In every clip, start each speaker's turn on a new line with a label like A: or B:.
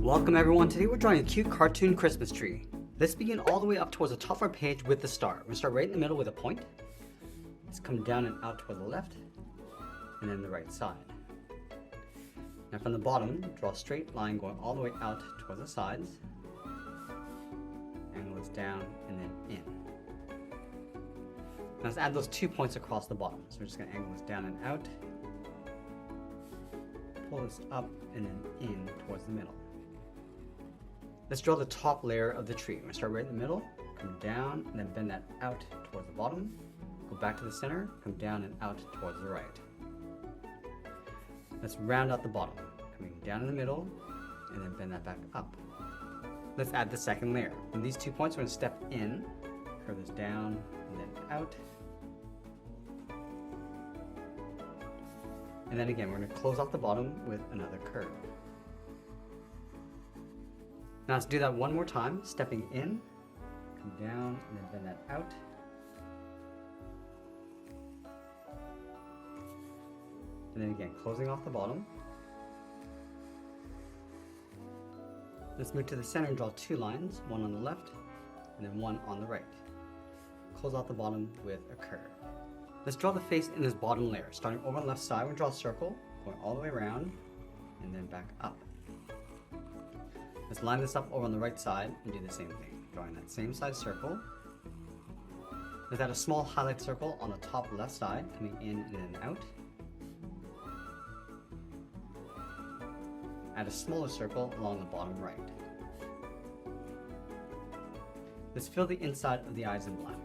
A: Welcome everyone, today we're drawing a cute cartoon Christmas tree. Let's begin all the way up towards the top of our page with the star. We're going to start right in the middle with a point. Let's come down and out toward the left, and then the right side. Now from the bottom, draw a straight line going all the way out towards the sides. Angle this down and then in. Now let's add those 2 points across the bottom. So we're just going to angle this down and out. Pull this up and then in towards the middle. Let's draw the top layer of the tree. We're going to start right in the middle, come down, and then bend that out towards the bottom. Go back to the center, come down and out towards the right. Let's round out the bottom, coming down in the middle, and then bend that back up. Let's add the second layer. From these 2 points, we're going to step in, curve this down, and then out. And then again, we're going to close off the bottom with another curve. Now let's do that one more time, stepping in, come down, and then bend that out. And then again, closing off the bottom. Let's move to the center and draw 2 lines, one on the left, and then one on the right. Close off the bottom with a curve. Let's draw the face in this bottom layer. Starting over on the left side, we'll draw a circle, going all the way around, and then back up. Let's line this up over on the right side and do the same thing. Drawing that same size circle. Let's add a small highlight circle on the top left side, coming in and then out. Add a smaller circle along the bottom right. Let's fill the inside of the eyes in black.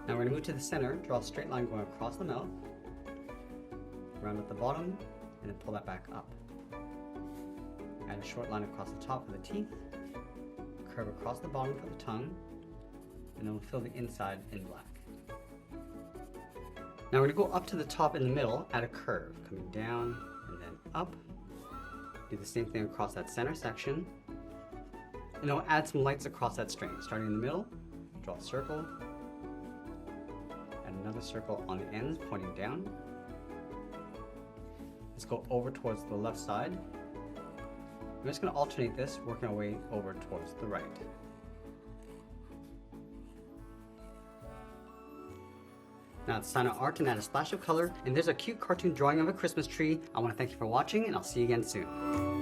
A: Now we're going to move to the center, draw a straight line going across the mouth, round at the bottom, and then pull that back up. Add a short line across the top for the teeth, curve across the bottom for the tongue, and then we'll fill the inside in black. Now we're going to go up to the top in the middle, add a curve, coming down and then up. Do the same thing across that center section, and then we'll add some lights across that string. Starting in the middle, draw a circle, another circle on the ends pointing down. Let's go over towards the left side. We're just going to alternate this, working our way over towards the right. Now it's time to art and add a splash of color, and there's a cute cartoon drawing of a Christmas tree. I want to thank you for watching, and I'll see you again soon.